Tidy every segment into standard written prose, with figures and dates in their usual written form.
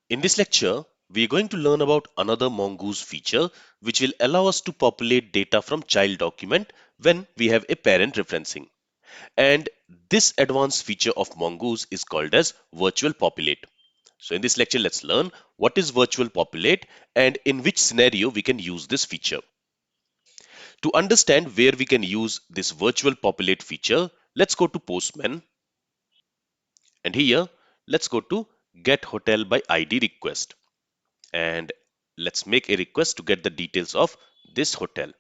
In this lecture, we are going to learn about another Mongoose feature which will allow us to populate data from child document when we have a parent referencing. And this advanced feature of Mongoose is called as Virtual Populate. So in this lecture, let's learn what is Virtual Populate and in which scenario we can use this feature. To understand where we can use this Virtual Populate feature, let's go to Postman, and here let's go to Get Hotel by ID request. And let's make a request to get the details of this hotel.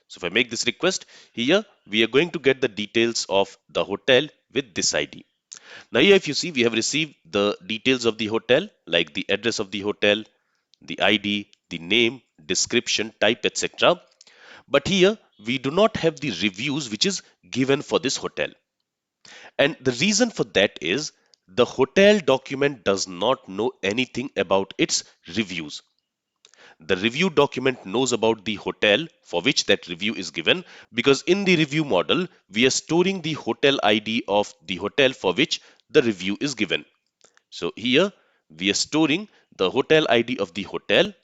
So if I make this request here, we are going to get the details of the hotel with this ID. Now here if you see, we have received the details of the hotel like the address of the hotel, the ID, the name, description, type, etc. But here we do not have the reviews which is given for this hotel. And the reason for that is the hotel document does not know anything about its reviews. The review document knows about the hotel for which that review is given, because in the review model, we are storing the hotel ID of the hotel for which the review is given. So here we are storing the hotel ID of the hotel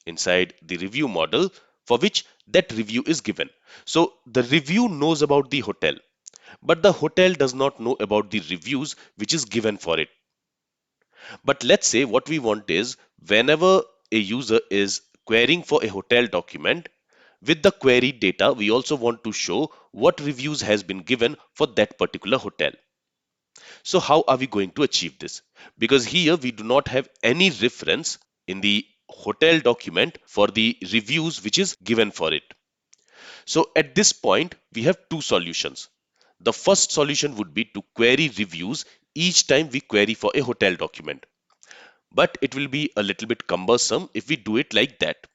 inside the review model for which that review is given. So the review knows about the hotel, but the hotel does not know about the reviews which is given for it. But let's say what we want is whenever a user is querying for a hotel document, with the query data, we also want to show what reviews has been given for that particular hotel. So how are we going to achieve this? Because here we do not have any reference in the hotel document for the reviews which is given for it. So at this point, we have two solutions. The first solution would be to query reviews each time we query for a hotel document. But it will be a little bit cumbersome if we do it like that.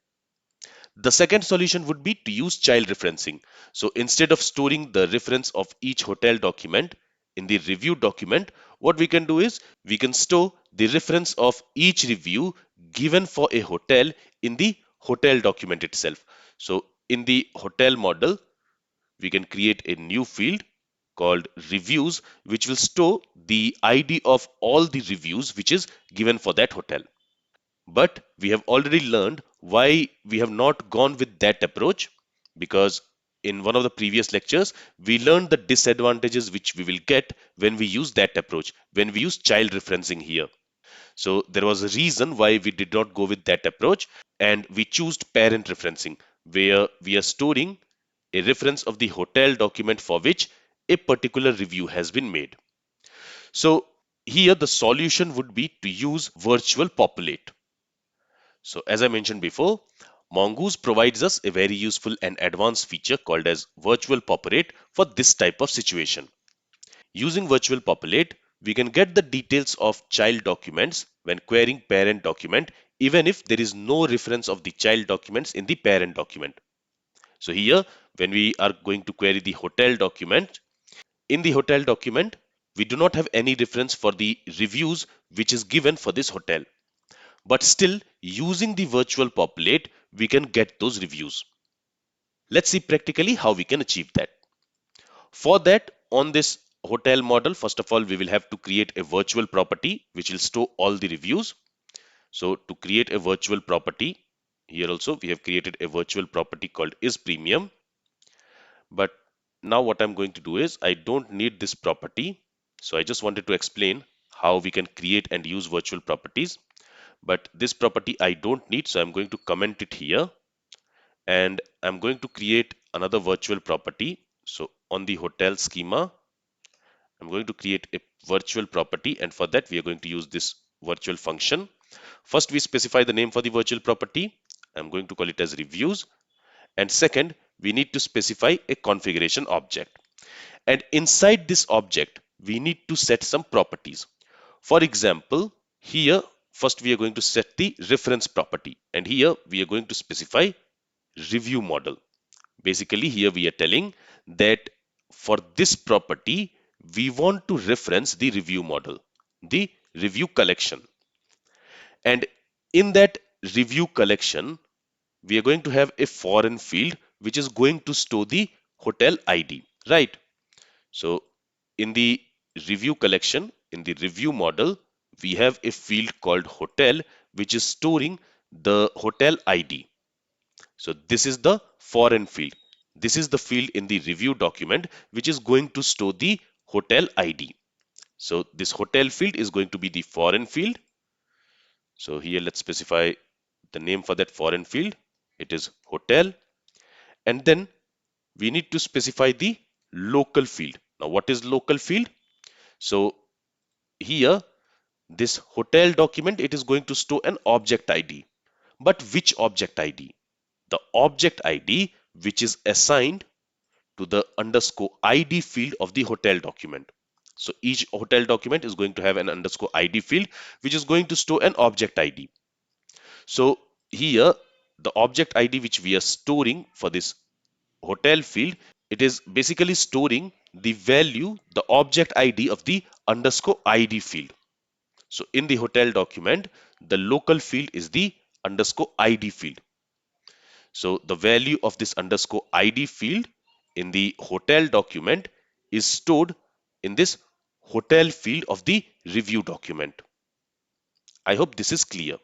The second solution would be to use child referencing. So instead of storing the reference of each hotel document in the review document, what we can do is we can store the reference of each review given for a hotel in the hotel document itself. So in the hotel model, we can create a new field called reviews, which will store the ID of all the reviews which is given for that hotel. But we have already learned why we have not gone with that approach, because in one of the previous lectures, we learned the disadvantages which we will get when we use that approach, when we use child referencing here. So there was a reason why we did not go with that approach and we chose parent referencing, where we are storing a reference of the hotel document for which a particular review has been made. So here the solution would be to use virtual populate. So as I mentioned before, Mongoose provides us a very useful and advanced feature called as Virtual Populate for this type of situation. Using Virtual Populate, we can get the details of child documents when querying parent document, even if there is no reference of the child documents in the parent document. So here, when we are going to query the hotel document, in the hotel document, we do not have any reference for the reviews which is given for this hotel. But still, using the virtual populate, we can get those reviews. Let's see practically how we can achieve that. For that, on this hotel model, first of all, we will have to create a virtual property which will store all the reviews. So to create a virtual property, here also we have created a virtual property called isPremium. But now what I'm going to do is I don't need this property. So I just wanted to explain how we can create and use virtual properties. But this property I don't need, so I'm going to comment it here, and I'm going to create another virtual property. So on the hotel schema, I'm going to create a virtual property, and for that we are going to use this virtual function. First, we specify the name for the virtual property. I'm going to call it as reviews, and second, we need to specify a configuration object, and inside this object we need to set some properties. For example, here first we are going to set the reference property, and here we are going to specify review model. Basically, here we are telling that for this property, we want to reference the review model, the review collection. And in that review collection, we are going to have a foreign field which is going to store the hotel ID, right? So in the review collection, in the review model, we have a field called hotel which is storing the hotel ID. So this is the foreign field. This is the field in the review document which is going to store the hotel ID. So this hotel field is going to be the foreign field. So here let's specify the name for that foreign field. It is hotel. And then we need to specify the local field. Now what is local field? So here this hotel document, it is going to store an object ID. But which object ID? The object ID which is assigned to the underscore ID field of the hotel document. So each hotel document is going to have an underscore ID field which is going to store an object ID. So here the object ID which we are storing for this hotel field, it is basically storing the value, the object ID of the underscore ID field. So in the hotel document, the local field is the underscore ID field. So the value of this underscore ID field in the hotel document is stored in this hotel field of the review document. I hope this is clear.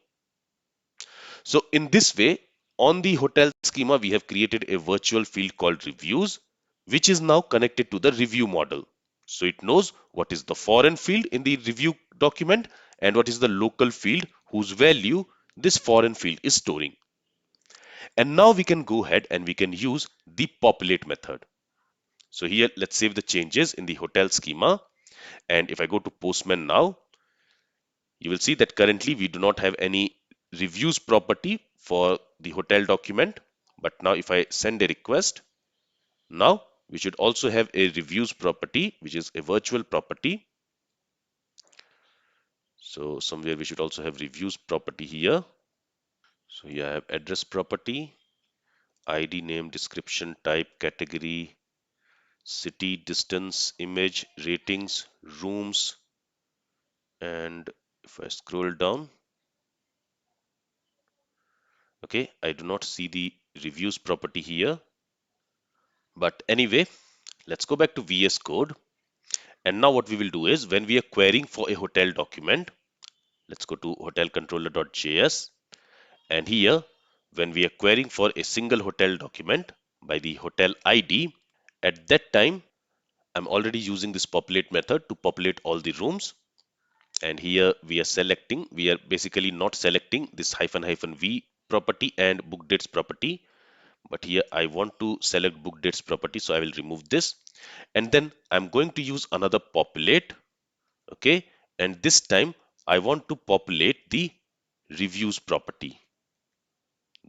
So in this way, on the hotel schema, we have created a virtual field called reviews, which is now connected to the review model. So it knows what is the foreign field in the review document and what is the local field whose value this foreign field is storing. And now we can go ahead and we can use the populate method. So here, let's save the changes in the hotel schema. And if I go to Postman now, you will see that currently we do not have any reviews property for the hotel document. But now if I send a request, now we should also have a reviews property, which is a virtual property. So somewhere we should also have reviews property here. So here I have address property, ID, name, description, type, category, city, distance, image, ratings, rooms, and if I scroll down, okay, I do not see the reviews property here. But anyway, let's go back to VS Code. And now what we will do is when we are querying for a hotel document, let's go to hotelcontroller.js. And here, when we are querying for a single hotel document by the hotel ID, at that time, I'm already using this populate method to populate all the rooms. And here we are basically not selecting this hyphen hyphen v property and book dates property. But here I want to select book dates property, so I will remove this. And then I'm going to use another populate. Okay. And this time I want to populate the reviews property.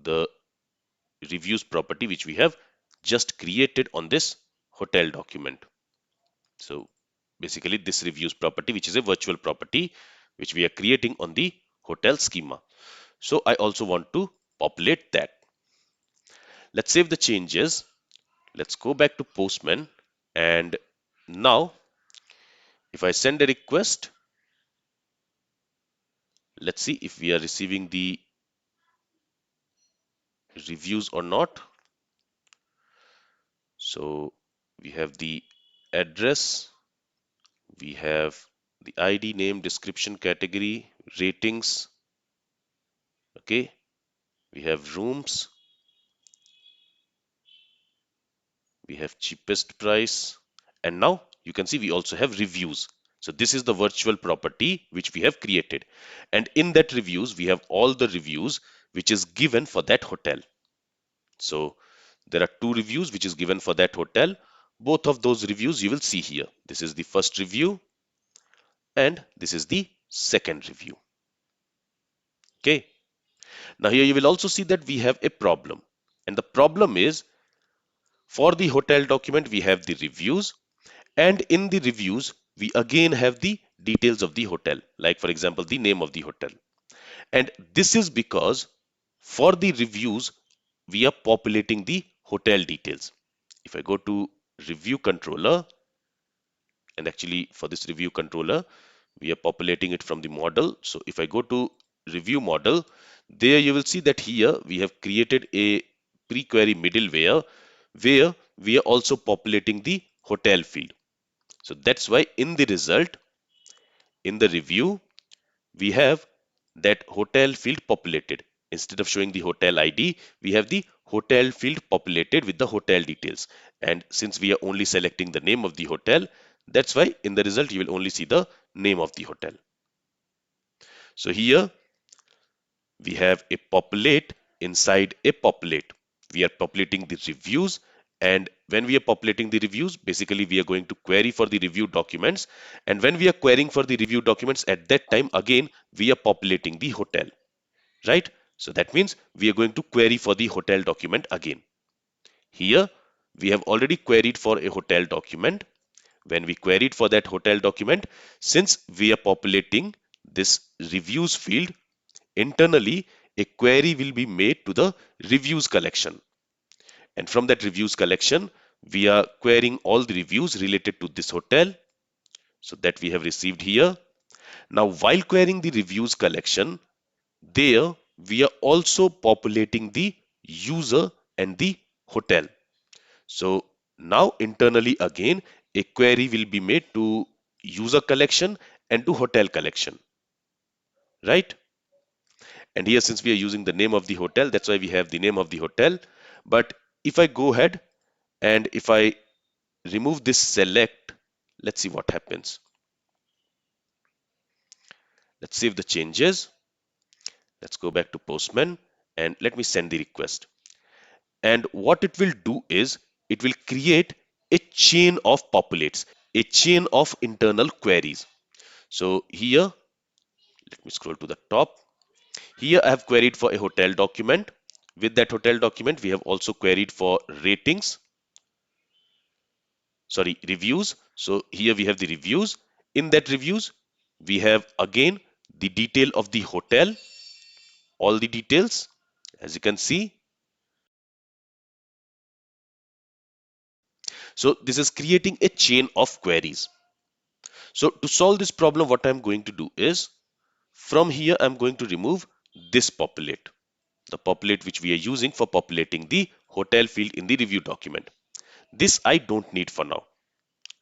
The reviews property which we have just created on this hotel document. So basically this reviews property, which is a virtual property which we are creating on the hotel schema. So I also want to populate that. Let's save the changes. Let's go back to Postman. And now if I send a request, let's see if we are receiving the reviews or not. So we have the address, we have the ID, name, description, category, ratings, okay, we have rooms, we have cheapest price, and now you can see we also have reviews. So this is the virtual property which we have created, and in that reviews we have all the reviews which is given for that hotel. So there are two reviews which is given for that hotel. Both of those reviews you will see here. This is the first review and this is the second review. Okay. Now here you will also see that we have a problem, and the problem is for the hotel document we have the reviews, and in the reviews we again have the details of the hotel, like for example the name of the hotel. And this is because for the reviews we are populating the hotel details. If I go to review controller, and actually for this review controller we are populating it from the model. So if I go to review model, there you will see that here we have created a pre-query middleware where we are also populating the hotel field. So that's why in the result, in the review, we have that hotel field populated. Instead of showing the hotel ID, we have the hotel field populated with the hotel details. And since we are only selecting the name of the hotel, that's why in the result you will only see the name of the hotel. So here we have a populate inside a populate. We are populating the reviews, and when we are populating the reviews, basically we are going to query for the review documents, and when we are querying for the review documents, at that time again we are populating the hotel, right? So that means we are going to query for the hotel document again. Here we have already queried for a hotel document. When we queried for that hotel document, since we are populating this reviews field, internally a query will be made to the reviews collection, and from that reviews collection we are querying all the reviews related to this hotel, so that we have received here. Now while querying the reviews collection, there we are also populating the user and the hotel. So now internally again a query will be made to user collection and to hotel collection, right? And here since we are using the name of the hotel, that's why we have the name of the hotel. But if I go ahead and if I remove this select, let's see what happens. Let's save the changes. Let's go back to Postman and let me send the request. And what it will do is it will create a chain of populates, a chain of internal queries. So here, let me scroll to the top. Here I have queried for a hotel document. With that hotel document, we have also queried for ratings, sorry, reviews. So here we have the reviews. In that reviews, we have again the detail of the hotel, all the details, as you can see. So this is creating a chain of queries. So to solve this problem, what I'm going to do is from here, I'm going to remove this populate, the populate which we are using for populating the hotel field in the review document. This I don't need for now,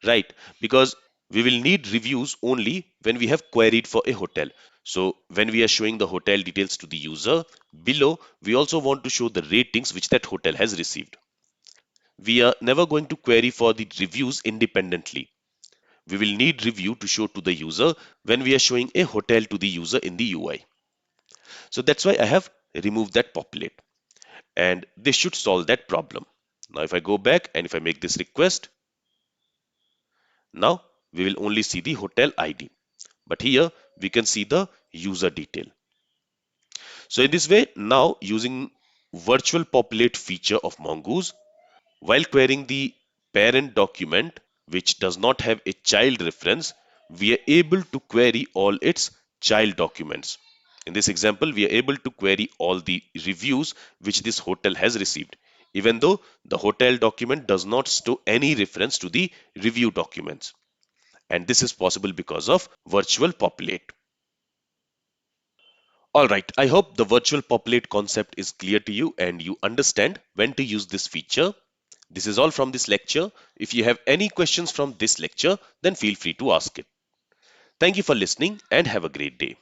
right? Because we will need reviews only when we have queried for a hotel. So when we are showing the hotel details to the user, below we also want to show the ratings which that hotel has received. We are never going to query for the reviews independently. We will need review to show to the user when we are showing a hotel to the user in the UI. So that's why I have removed that populate, and this should solve that problem. Now if I go back and if I make this request, now we will only see the hotel ID, but here we can see the user detail. So in this way, now using virtual populate feature of Mongoose, while querying the parent document which does not have a child reference, we are able to query all its child documents. In this example, we are able to query all the reviews which this hotel has received, even though the hotel document does not store any reference to the review documents. And this is possible because of virtual populate. Alright, I hope the virtual populate concept is clear to you and you understand when to use this feature. This is all from this lecture. If you have any questions from this lecture, then feel free to ask it. Thank you for listening and have a great day.